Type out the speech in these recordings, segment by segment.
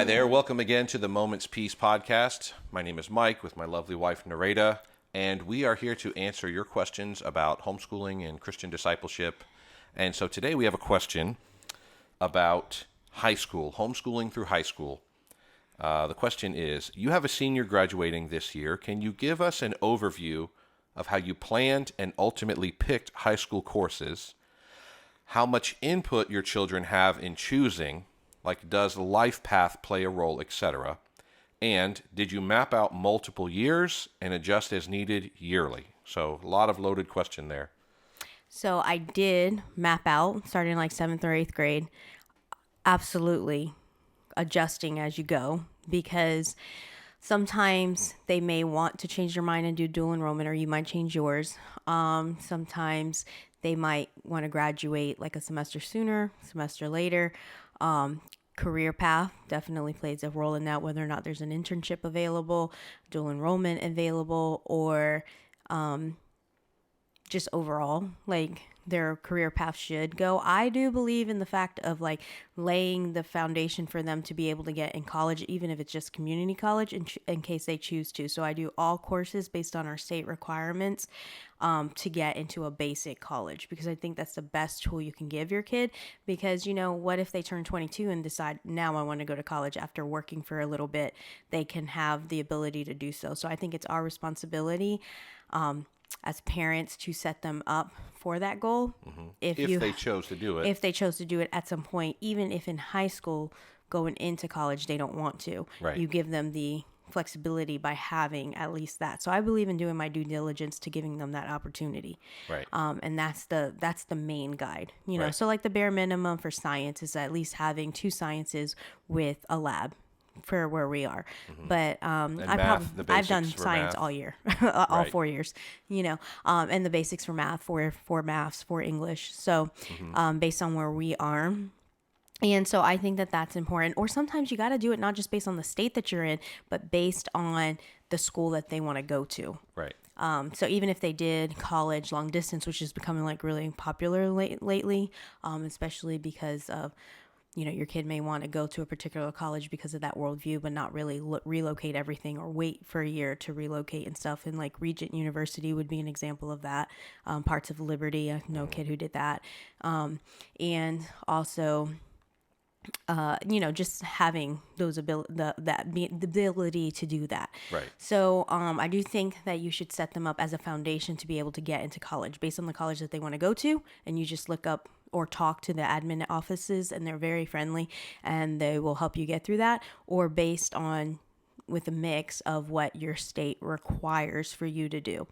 there. Welcome again to the Moments Peace podcast. My name is Mike with my lovely wife, Nereida, and we are here to answer your questions about homeschooling and Christian discipleship. And so today we have a question about high school, homeschooling through high school. The question is, you have a senior graduating this year. Can you give us an overview of how you planned and ultimately picked high school courses, how much input your children have in choosing, like does the life path play a role, etc.? And did you map out multiple years and adjust as needed yearly? So a lot of loaded question there. So I did map out starting like 7th or 8th grade, absolutely adjusting as you go, because sometimes they may want to change their mind and do dual enrollment, or you might change yours. Sometimes they might want to graduate like a semester sooner, semester later. Career path definitely plays a role in that, whether or not there's an internship available, dual enrollment available, or just overall, like their career path should go. I do believe in the fact of like laying the foundation for them to be able to get in college, even if it's just community college in case they choose to. So I do all courses based on our state requirements to get into a basic college, because I think that's the best tool you can give your kid. Because, you know, what if they turn 22 and decide, now I want to go to college after working for a little bit? They can have the ability to do so. So I think it's our responsibility as parents to set them up for that goal. Mm-hmm. If they chose to do it. If they chose to do it at some point, even if in high school going into college they don't want to. Right. You give them the flexibility by having at least that. So I believe in doing my due diligence to giving them that opportunity. Right. And that's the main guide. You know, Right. so like the bare minimum for science is at least having 2 sciences with a lab for where we are. Mm-hmm. But I've done science math all year, all Right. 4 years, you know, and the basics for math, for maths, for English. So based on where we are. And so I think that that's important. Or sometimes you got to do it not just based on the state that you're in, but based on the school that they want to go to. Right. So even if they did college long distance, which is becoming like really popular lately, especially because of, you know, your kid may want to go to a particular college because of that worldview, but not really relocate everything or wait for a year to relocate and stuff. And like Regent University would be an example of that. Parts of Liberty, I know a kid who did that. And also, you know, just having those the ability to do that. Right. So I do think that you should set them up as a foundation to be able to get into college based on the college that they want to go to. And you just look up or talk to the admin offices, and they're very friendly and they will help you get through that, or based on with a mix of what your state requires for you to do.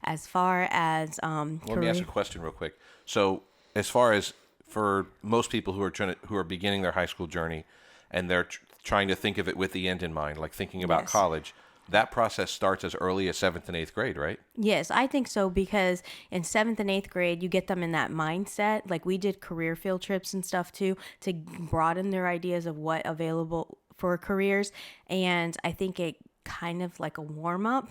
As far as Let me ask a question real quick. So as far as for most people who are beginning their high school journey and they're trying to think of it with the end in mind, like thinking about Yes. college, that process starts as early as 7th and 8th grade, right? Yes, I think so, because in 7th and 8th grade, you get them in that mindset. Like we did career field trips and stuff too, to broaden their ideas of what available for careers. And I think it kind of like a warm up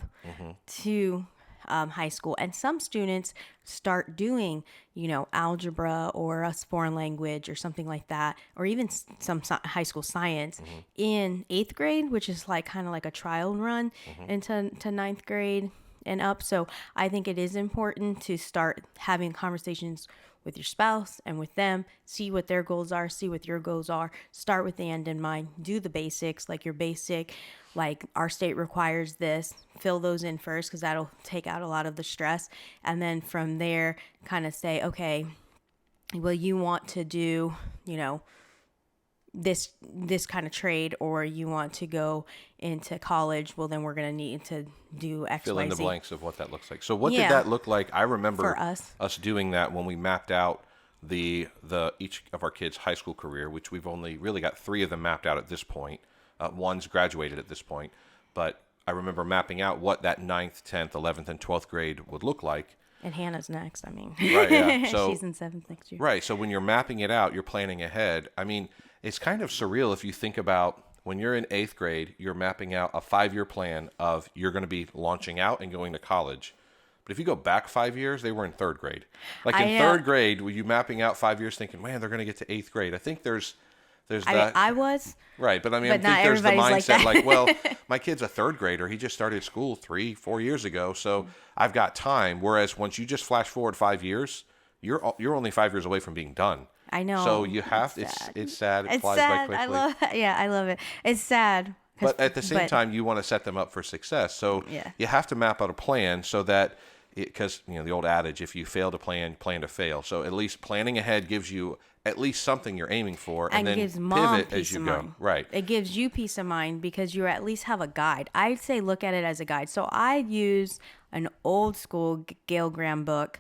to high school. And some students start doing, you know, algebra or a foreign language or something like that, or even some high school science in 8th grade, which is like kind of like a trial run into to 9th grade and up. So I think it is important to start having conversations with your spouse and with them, see what their goals are, see what your goals are, start with the end in mind, do the basics, like your basic, like our state requires this, fill those in first, because that'll take out a lot of the stress. And then from there, kind of say, okay, well, you want to do, you know, this kind of trade, or you want to go into college, well, then we're going to need to do X, Fill Y, in the Z. blanks of what that looks like. So what did Yeah. that look like? I remember For us doing that when we mapped out the each of our kids' high school career, which we've only really got 3 of them mapped out at this point. One's graduated at this point, but I remember mapping out what that 9th, 10th, 11th, and 12th grade would look like. And Hannah's next. I mean, Right, yeah. So, she's in 7th next year. Right. So when you're mapping it out, you're planning ahead. I mean, it's kind of surreal if you think about when you're in 8th grade, you're mapping out a 5-year plan of you're going to be launching out and going to college. But if you go back 5 years, they were in 3rd grade. Like in 3rd grade, were you mapping out 5 years thinking, man, they're going to get to 8th grade? I think there's there's I mean, that. I was, Right, but I mean, I but not think there's the everybody's like mindset that. well, my kid's a third grader. He just started school 3, 4 years ago, so I've got time. Whereas once you just flash forward 5 years, you're only 5 years away from being done. I So know. you have Sad. it's sad. It It's flies by sad. quickly. Yeah, I love it. It's sad. But at the same But time, you want to set them up for success. So yeah. you have to map out a plan so that, because the old adage, if you fail to plan, plan to fail. So at least planning ahead gives you at least something you're aiming for, and then gives mom pivot as peace you of go. mind. Right. It gives you peace of mind because you at least have a guide. I'd say look at it as a guide. So I use an old school Gail Graham book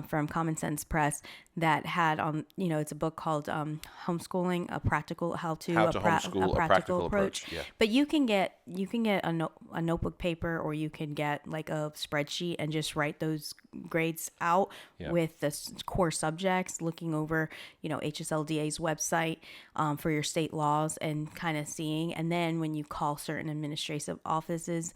from Common Sense Press that had it's a book called Homeschooling, a practical How to homeschool, a practical approach. Yeah. But you can get a notebook paper, or you can get like a spreadsheet and just write those grades out with the core subjects, looking over HSLDA's website for your state laws and kind of seeing. And then when you call certain administrative offices,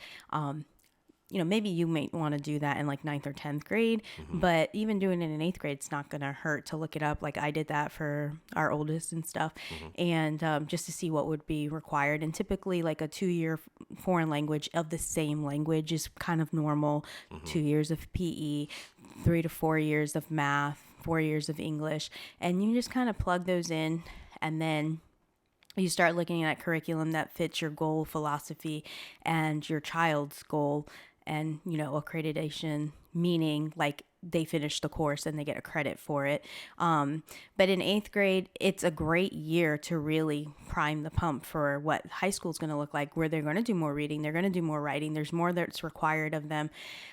maybe you may want to do that in like 9th or 10th grade, but even doing it in 8th grade, it's not going to hurt to look it up. Like I did that for our oldest and stuff, and just to see what would be required. And typically like a 2-year foreign language of the same language is kind of normal. 2 years of PE, 3 to 4 years of math, 4 years of English, and you just kind of plug those in, and then you start looking at curriculum that fits your goal, philosophy, and your child's goal, and accreditation, meaning like they finish the course and they get a credit for it. But in 8th grade, it's a great year to really prime the pump for what high school is going to look like, where they're going to do more reading, they're going to do more writing, there's more that's required of them,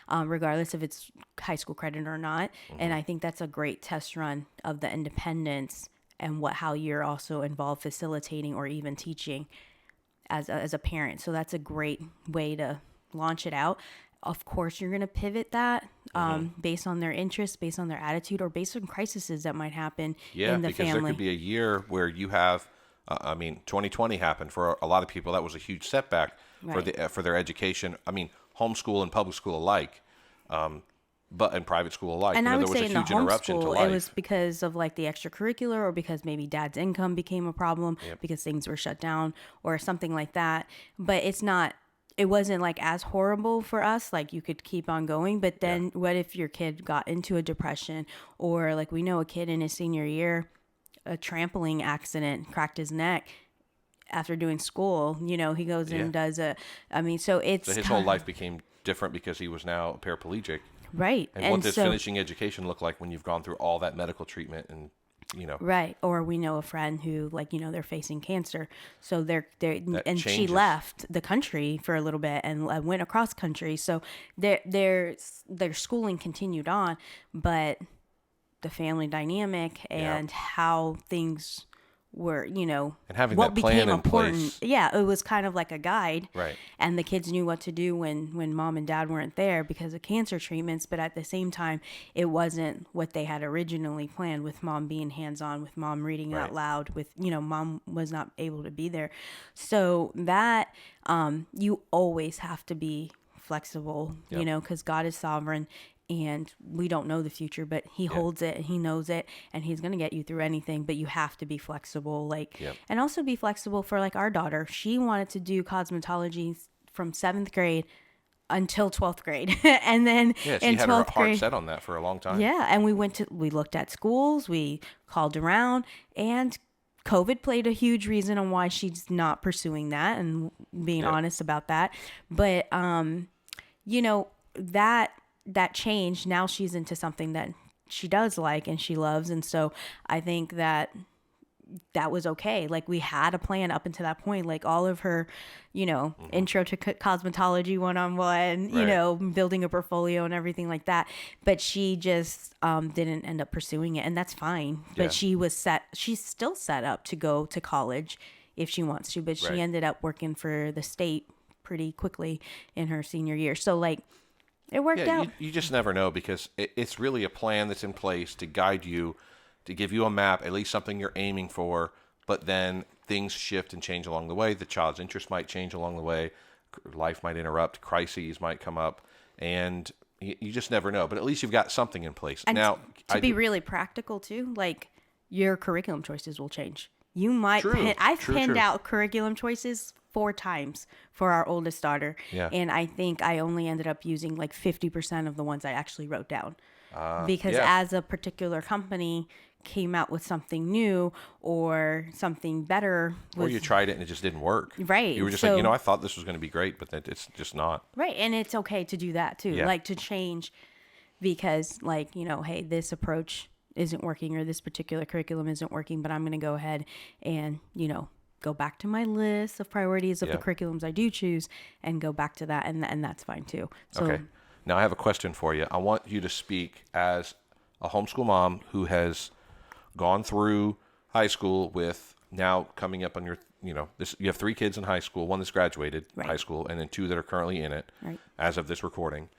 regardless if it's high school credit or not. And I think that's a great test run of the independence and how you're also involved facilitating or even teaching as a parent. So that's a great way to launch it out. Of course, you're going to pivot that based on their interests, based on their attitude, or based on crises that might happen in the because family. there could be a year where you have, 2020 happened for a lot of people. That was a huge setback for their education. I mean, homeschool and public school alike, but in private school alike. And I would there was say a in the huge interruption to homeschool, life. it was because of like the extracurricular, or because maybe dad's income became a problem because things were shut down or something like that. But it wasn't like as horrible for us. Like you could keep on going. But then what if your kid got into a depression, or like we know a kid in his senior year, a trampoline accident, cracked his neck after doing school, he goes and does so his whole life became different because he was now paraplegic. Right. And what does finishing education look like when you've gone through all that medical treatment and Right. Or we know a friend who they're facing cancer. So she changes. left the country for a little bit and went across country. So their schooling continued on, but the family dynamic and how things were, and having what that plan became in important. place. Yeah, it was kind of like a guide. Right. And the kids knew what to do when mom and dad weren't there because of cancer treatments. But at the same time, it wasn't what they had originally planned, with mom being hands-on, with mom reading out loud, with, mom was not able to be there. So that you always have to be flexible, because God is sovereign. And we don't know the future, but he holds it and he knows it, and he's going to get you through anything. But you have to be flexible, and also be flexible for like our daughter. She wanted to do cosmetology from 7th grade until 12th grade. And then she in had 12th her heart grade, set on that for a long time. Yeah. And we looked at schools, we called around, and COVID played a huge reason on why she's not pursuing that, and being honest about that. But, that changed. Now she's into something that she does like and she loves. And so I think that was okay. Like we had a plan up until that point, like all of her, intro to cosmetology 1-on-1, building a portfolio and everything like that. But she just didn't end up pursuing it, and that's fine. But she's still set up to go to college if she wants to, but she ended up working for the state pretty quickly in her senior year. So like, it worked out. You just never know, because it's really a plan that's in place to guide you, to give you a map, at least something you're aiming for. But then things shift and change along the way. The child's interest might change along the way. Life might interrupt. Crises might come up. And you just never know. But at least you've got something in place. And now, to be really practical too, like your curriculum choices will change. You might True. I've True, pinned true. out curriculum choices 4 times for our oldest daughter. Yeah. And I think I only ended up using like 50% of the ones I actually wrote down. Because Yeah. as a particular company came out with something new or something better Or with you tried it and it just didn't work. right. You were just like, So I thought this was going to be great, but that it's just not. right, and it's okay to do that too. Yeah. Like to change because like, hey, this approach isn't working or this particular curriculum isn't working, but I'm going to go ahead and, go back to my list of priorities of the Yeah. curriculums I do choose and go back to that and that's fine too. So Okay. Now I have a question for you. I want you to speak as a homeschool mom who has gone through high school with now coming up on your, you have 3 kids in high school, one that's graduated Right. high school, and then 2 that are currently in it Right. as of this recording.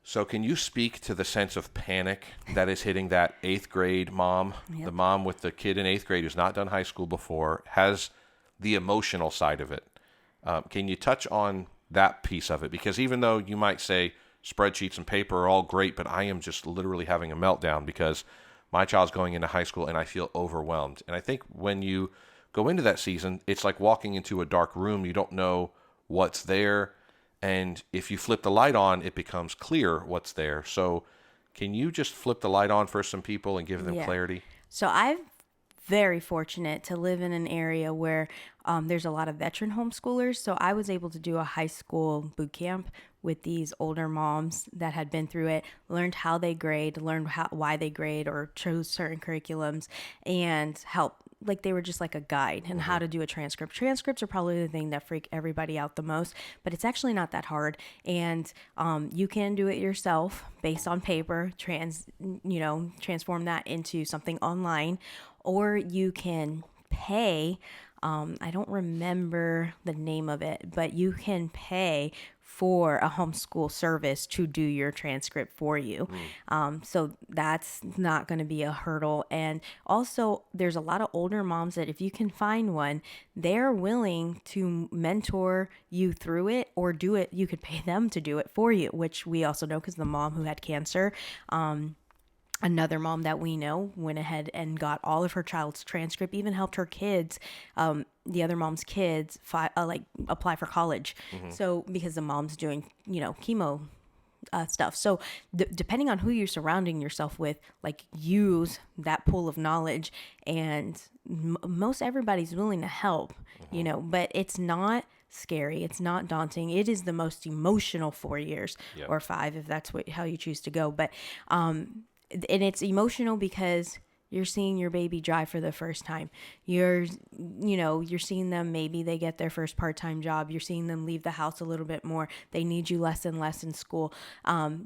So can you speak to the sense of panic that is hitting that 8th grade mom, Yep. the mom with the kid in 8th grade who's not done high school before, has the emotional side of it? Can you touch on that piece of it? Because even though you might say spreadsheets and paper are all great, but I am just literally having a meltdown because my child's going into high school and I feel overwhelmed. And I think when you go into that season, it's like walking into a dark room. You don't know what's there. And if you flip the light on, it becomes clear what's there. So can you just flip the light on for some people and give them Yeah. clarity? So I'm very fortunate to live in an area where there's a lot of veteran homeschoolers. So I was able to do a high school boot camp with these older moms that had been through it, learned how they grade, learned why they grade or chose certain curriculums, and help. Like they were just like a guide and how to do a transcript. Transcripts are probably the thing that freak everybody out the most, but it's actually not that hard. And you can do it yourself based on paper, transform that into something online, or you can pay. I don't remember the name of it, but you can pay for a homeschool service to do your transcript for you. So that's not going to be a hurdle. And also, there's a lot of older moms that if you can find one, they're willing to mentor you through it or do it. You could pay them to do it for you, which we also know because the mom who had cancer, another mom that we know went ahead and got all of her child's transcript, even helped her kids, the other mom's kids, apply for college. So because the mom's doing, chemo stuff. So depending on who you're surrounding yourself with, like use that pool of knowledge, and most everybody's willing to help, but it's not scary. It's not daunting. It is the most emotional 4 years Yep. or 5, if that's how you choose to go. But, and it's emotional because you're seeing your baby drive for the first time. You're seeing them, maybe they get their first part-time job. You're seeing them leave the house a little bit more. They need you less and less in school.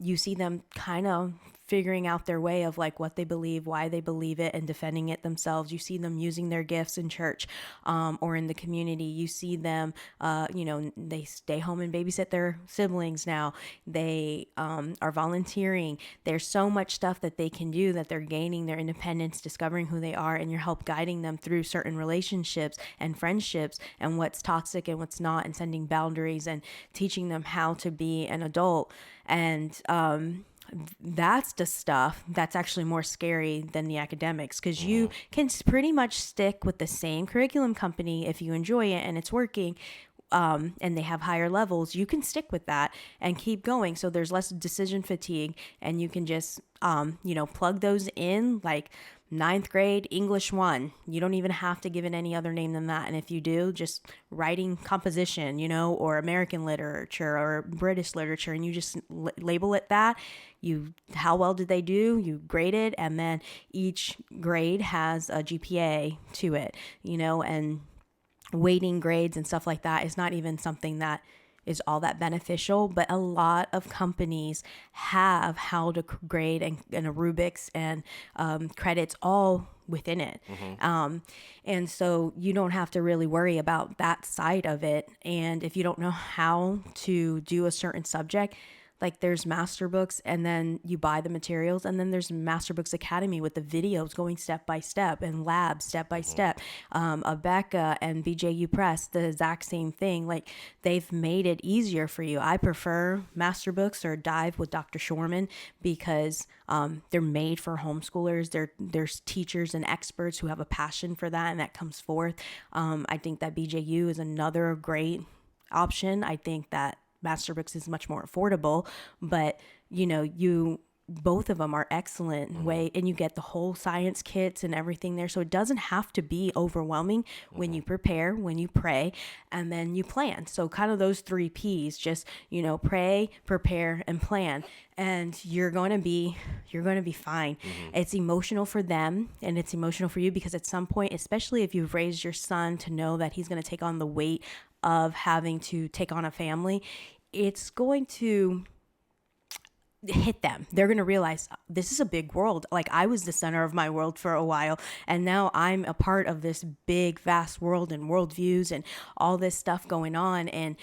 You see them kind of figuring out their way of like what they believe, why they believe it, and defending it themselves. You see them using their gifts in church or in the community. You see them, they stay home and babysit their siblings now. They are volunteering. There's so much stuff that they can do that they're gaining their independence, discovering who they are, and you're help guiding them through certain relationships and friendships and what's toxic and what's not, and sending boundaries and teaching them how to be an adult. And that's the stuff that's actually more scary than the academics, because you can pretty much stick with the same curriculum company if you enjoy it and it's working, and they have higher levels. You can stick with that and keep going, so there's less decision fatigue, and you can just plug those in, like 9th grade English 1. You don't even have to give it any other name than that. And if you do, just writing composition, or American literature or British literature, and you just label it that. How well did they do? You grade it, and then each grade has a GPA to it, and weighting grades and stuff like that is not even something that is all that beneficial, but a lot of companies have how to grade and a rubrics and credits all within it. And so you don't have to really worry about that side of it. And if you don't know how to do a certain subject, Like there's Master Books, and then you buy the materials, and then there's Master Books Academy with the videos going step by step and labs step by step. Abeka and BJU Press, the exact same thing. Like they've made it easier for you. I prefer Master Books or Dive with Dr. Shorman because they're made for homeschoolers. There's teachers and experts who have a passion for that, and that comes forth. I think that BJU is another great option. I think that Master Books is much more affordable, but both of them are excellent way, and you get the whole science kits and everything there. So it doesn't have to be overwhelming when you prepare, when you pray, and then you plan. So kind of those 3 P's, just, pray, prepare, and plan. And you're going to be fine. It's emotional for them and it's emotional for you, because at some point, especially if you've raised your son to know that he's going to take on the weight of having to take on a family, it's going to hit them. They're going to realize this is a big world. Like I was the center of my world for a while, and now I'm a part of this big, vast world and worldviews and all this stuff going on. And,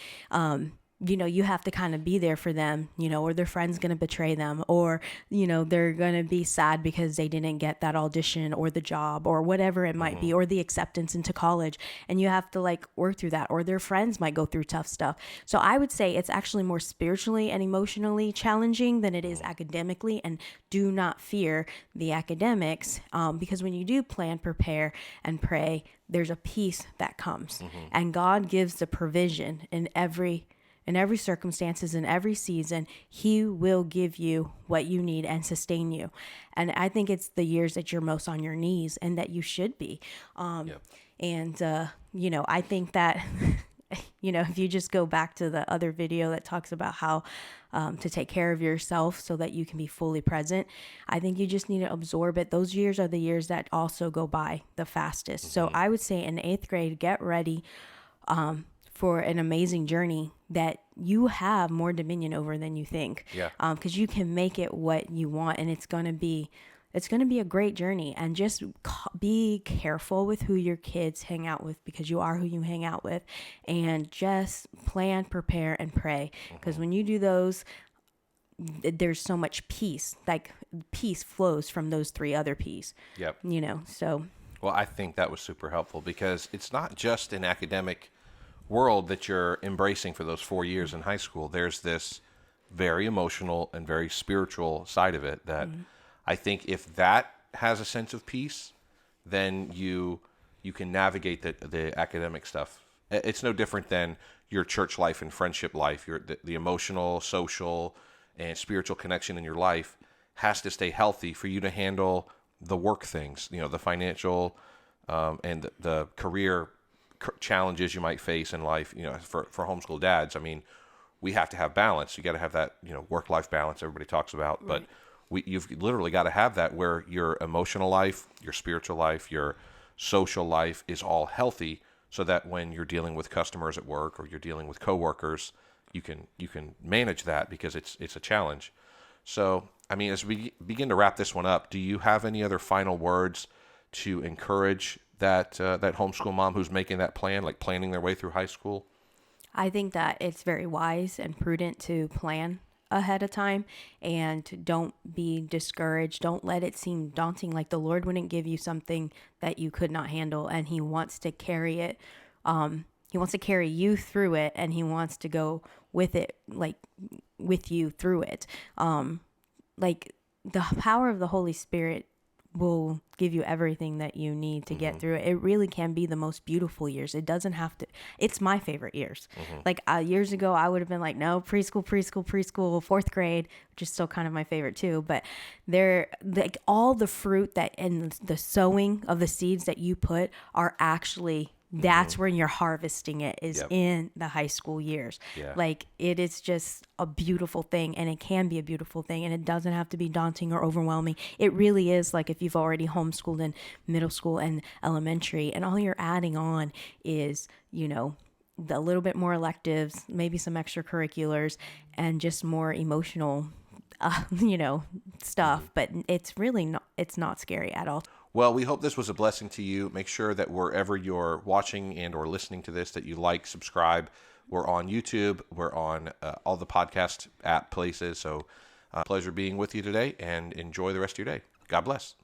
you have to kind of be there for them, or their friend's going to betray them, or, they're going to be sad because they didn't get that audition or the job or whatever it might be, or the acceptance into college. And you have to like work through that, or their friends might go through tough stuff. So I would say it's actually more spiritually and emotionally challenging than it is academically. And do not fear the academics, because when you do plan, prepare, and pray, there's a peace that comes, and God gives the provision in every circumstances, in every season. He will give you what you need and sustain you. And I think it's the years that you're most on your knees, and that you should be. And, I think that, if you just go back to the other video that talks about how to take care of yourself so that you can be fully present, I think you just need to absorb it. Those years are the years that also go by the fastest. So I would say in 8th grade, get ready for an amazing journey that you have more dominion over than you think. Yeah. Because you can make it what you want, and it's going to be a great journey. And just be careful with who your kids hang out with, because you are who you hang out with. And just plan, prepare, and pray. Because when you do those, there's so much peace. Like peace flows from those 3 other P's. Yep. So. Well, I think that was super helpful, because it's not just an academic world that you're embracing for those 4 years in high school. There's this very emotional and very spiritual side of it that I think if that has a sense of peace, then you can navigate the academic stuff. It's no different than your church life and friendship life. The emotional, social, and spiritual connection in your life has to stay healthy for you to handle the work things, the financial and the career challenges you might face in life. For homeschool dads, I mean, we have to have balance. You got to have that, work-life balance everybody talks about, right. But you've literally got to have that where your emotional life, your spiritual life, your social life is all healthy, so that when you're dealing with customers at work or you're dealing with coworkers, you can manage that, because it's a challenge. So, I mean, as we begin to wrap this one up, do you have any other final words to encourage that homeschool mom who's making that plan, like planning their way through high school? I think that it's very wise and prudent to plan ahead of time, and don't be discouraged. Don't let it seem daunting. Like the Lord wouldn't give you something that you could not handle, and He wants to carry it. He wants to carry you through it, and He wants to go with it, like with you through it. Like the power of the Holy Spirit will give you everything that you need to get through it. It really can be the most beautiful years. It doesn't have to. It's my favorite years. Like years ago, I would have been like, no, preschool, 4th grade, which is still kind of my favorite too. But they're like all the fruit that and the sowing of the seeds that you put are actually. That's when you're harvesting it is in the high school years. Yeah. Like it is just a beautiful thing, and it can be a beautiful thing, and it doesn't have to be daunting or overwhelming. It really is like if you've already homeschooled in middle school and elementary, and all you're adding on is, a little bit more electives, maybe some extracurriculars, and just more emotional, stuff. But it's really not, it's not scary at all. Well, we hope this was a blessing to you. Make sure that wherever you're watching and or listening to this, that you like, subscribe. We're on YouTube. We're on all the podcast app places. So pleasure being with you today, and enjoy the rest of your day. God bless.